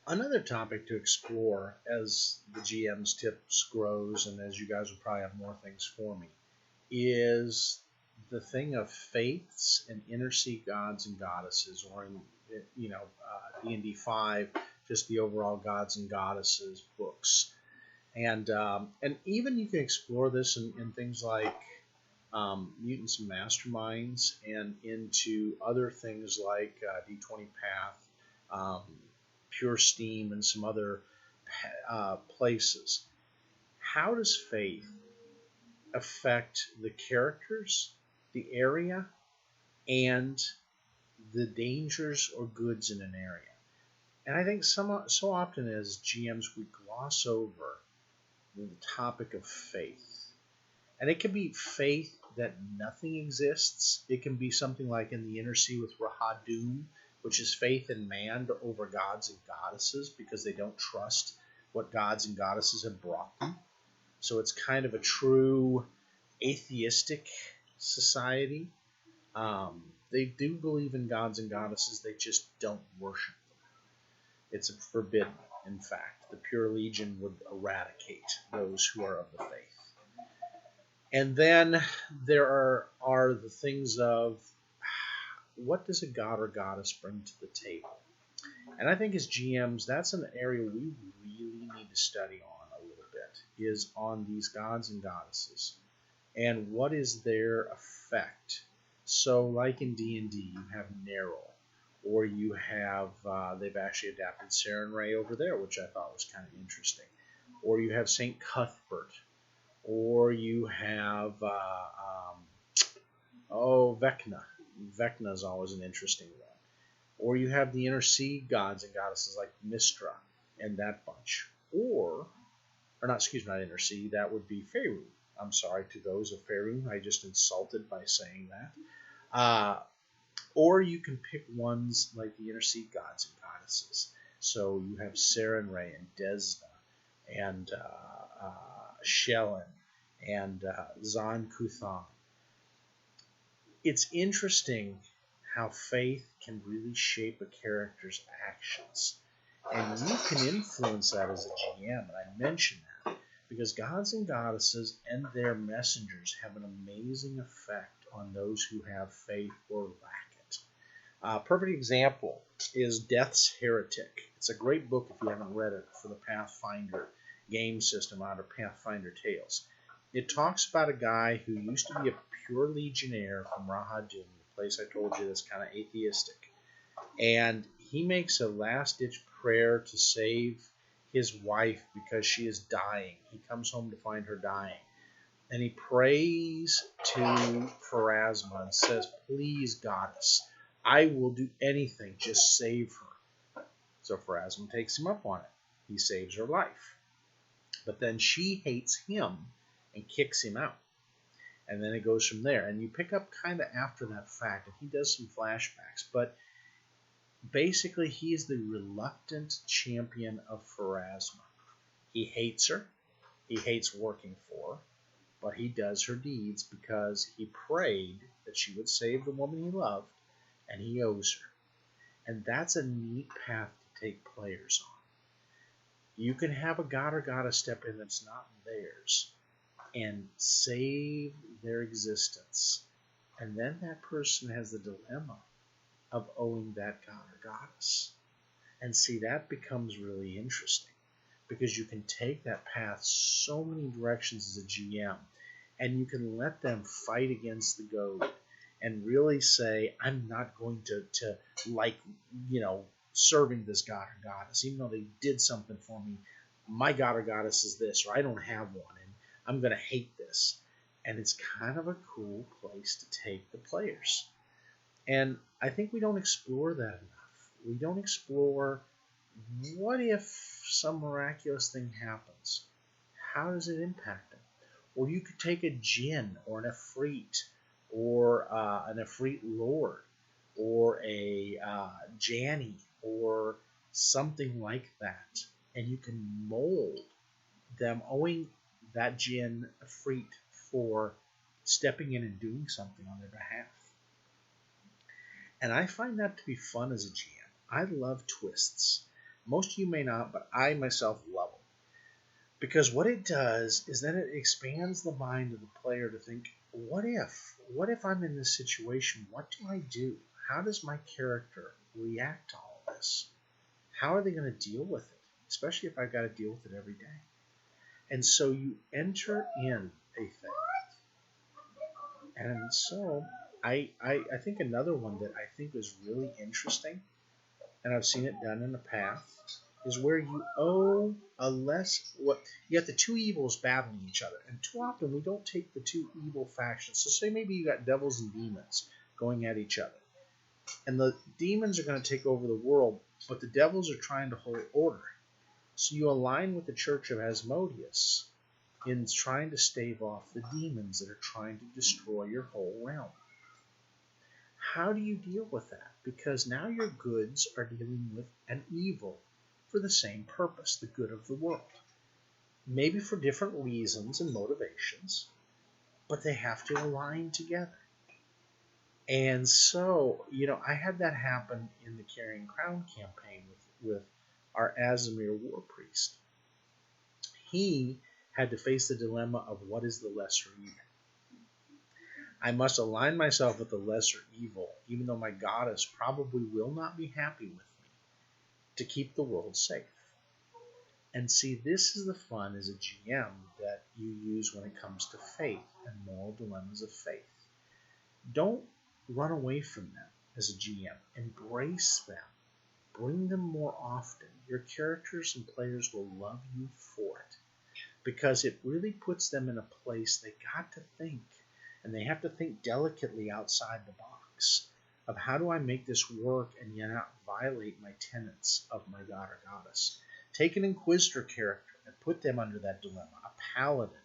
Another topic to explore as the GM's tips grows, and as you guys will probably have more things for me, is the thing of faiths and inner sea gods and goddesses, or in D&D 5, just the overall gods and goddesses books, and even you can explore this in things like mutants and masterminds, and into other things like D20 Path, um, Pure Steam, and some other places. How does faith affect the characters, the area, and the dangers or goods in an area? And I think so often as GMs we gloss over the topic of faith. And it can be faith that nothing exists. It can be something like in the Inner Sea with Rahadum, which is faith in man over gods and goddesses because they don't trust what gods and goddesses have brought them. So it's kind of a true atheistic society. They do believe in gods and goddesses, they just don't worship them. It's forbidden, in fact. The Pure Legion would eradicate those who are of the faith. And then there are the things of what does a god or goddess bring to the table? And I think as GMs, that's an area we really need to study on a little bit, is on these gods and goddesses. And what is their effect? So like in D&D, you have Nerul, or you have, they've actually adapted Saren Ray over there, which I thought was kind of interesting. Or you have St. Cuthbert, or you have, Vecna. Vecna is always an interesting one. Or you have the Inner Sea gods and goddesses like Mistra and that bunch. Or not, excuse me, not Inner Sea, that would be Faerun. I'm sorry to those of Faerun, I just insulted by saying that. Or you can pick ones like the Inner Sea gods and goddesses. So you have Saren Ray and Desna and Shelyn and Zan Kuthan. It's interesting how faith can really shape a character's actions. And you can influence that as a GM, and I mention that because gods and goddesses and their messengers have an amazing effect on those who have faith or lack it. A perfect example is Death's Heretic. It's a great book if you haven't read it for the Pathfinder game system out of Pathfinder Tales. It talks about a guy who used to be a pure legionnaire from Rahadum, the place I told you that's kind of atheistic. And he makes a last-ditch prayer to save his wife because she is dying. He comes home to find her dying. And he prays to Pharasma and says, "Please, goddess, I will do anything, just save her." So Pharasma takes him up on it. He saves her life. But then she hates him and kicks him out. And then it goes from there. And you pick up kind of after that fact, and he does some flashbacks, but basically he is the reluctant champion of Pharasma. He hates her. He hates working for her, but he does her deeds because he prayed that she would save the woman he loved, and he owes her. And that's a neat path to take players on. You can have a god or goddess step in that's not theirs and save their existence. And then that person has the dilemma of owing that god or goddess. And see, that becomes really interesting because you can take that path so many directions as a GM, and you can let them fight against the goad and really say, I'm not going to like, serving this god or goddess, even though they did something for me. My god or goddess is this, or I don't have one, and I'm going to hate this. And it's kind of a cool place to take the players. And I think we don't explore that enough. We don't explore, what if some miraculous thing happens? How does it impact them? Or you could take a Jinn or an Efreet or an Efreet Lord or a Janny or something like that. And you can mold them owing that Jinn Efreet for stepping in and doing something on their behalf. And I find that to be fun as a GM. I love twists. Most of you may not, but I myself love them. Because what it does is then it expands the mind of the player to think, what if? What if I'm in this situation? What do I do? How does my character react to all this? How are they going to deal with it? Especially if I've got to deal with it every day. And so you enter in a thing. And so I think another one that I think is really interesting, and I've seen it done in the past, is where you owe a less what you have the two evils battling each other. And too often we don't take the two evil factions. So say maybe you got devils and demons going at each other. And the demons are going to take over the world, but the devils are trying to hold order. So you align with the Church of Asmodeus in trying to stave off the demons that are trying to destroy your whole realm. How do you deal with that? Because now your goods are dealing with an evil for the same purpose, the good of the world. Maybe for different reasons and motivations, but they have to align together. And so, I had that happen in the Carrying Crown campaign with our Azimir war priest. He had to face the dilemma of what is the lesser evil. I must align myself with the lesser evil, even though my goddess probably will not be happy with me, to keep the world safe. And see, this is the fun as a GM that you use when it comes to faith and moral dilemmas of faith. Don't run away from them as a GM. Embrace them. Bring them more often. Your characters and players will love you for it, because it really puts them in a place they got to think, and they have to think delicately outside the box of how do I make this work and yet not violate my tenets of my god or goddess. Take an Inquisitor character and put them under that dilemma. A paladin,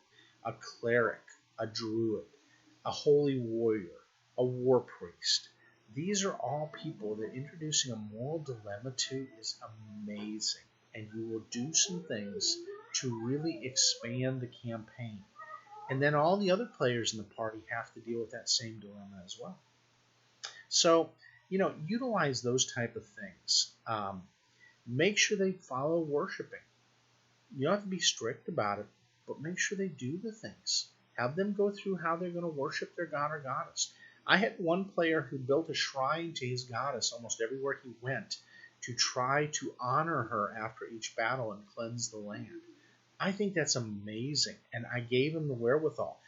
a cleric, a druid, a holy warrior, a war priest. These are all people that introducing a moral dilemma to is amazing, and you will do some things to really expand the campaign. And then all the other players in the party have to deal with that same dilemma as well. So, utilize those type of things. Make sure they follow worshiping. You don't have to be strict about it, but make sure they do the things. Have them go through how they're going to worship their god or goddess. I had one player who built a shrine to his goddess almost everywhere he went to try to honor her after each battle and cleanse the land. I think that's amazing, and I gave him the wherewithal.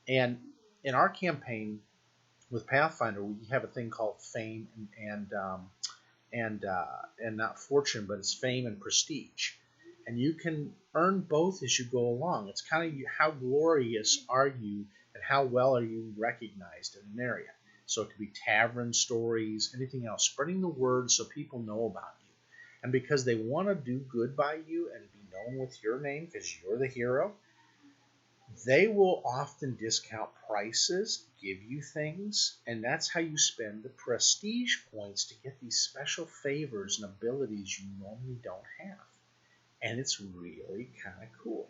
And in our campaign with Pathfinder, we have a thing called fame and not fortune, but it's fame and prestige. And you can earn both as you go along. It's kind of how glorious are you and how well are you recognized in an area. So it could be tavern stories, anything else, spreading the word so people know about you. And because they want to do good by you and be known with your name because you're the hero, they will often discount prices, give you things, and that's how you spend the prestige points to get these special favors and abilities you normally don't have. And it's really kind of cool.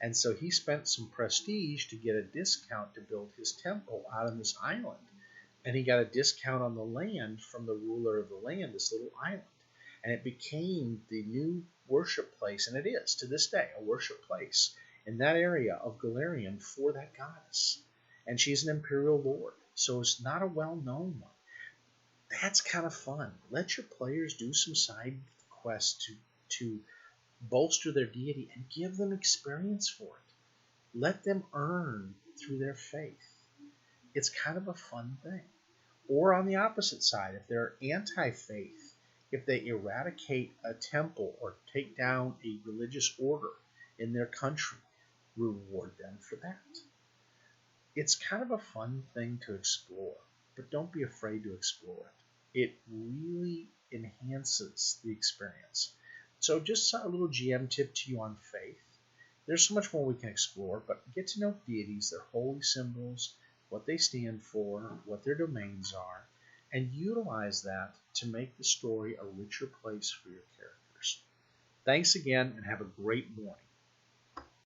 And so he spent some prestige to get a discount to build his temple out on this island. And he got a discount on the land from the ruler of the land, this little island. And it became the new worship place, and it is, to this day, a worship place in that area of Galarian for that goddess. And she's an imperial lord, so it's not a well-known one. That's kind of fun. Let your players do some side quests to bolster their deity and give them experience for it. Let them earn through their faith. It's kind of a fun thing. Or on the opposite side, if they're anti-faith, if they eradicate a temple or take down a religious order in their country, reward them for that. It's kind of a fun thing to explore, but don't be afraid to explore it. It really enhances the experience. So just a little GM tip to you on faith. There's so much more we can explore, but get to know deities, their holy symbols, what they stand for, what their domains are, and utilize that to make the story a richer place for your characters. Thanks again, and have a great morning.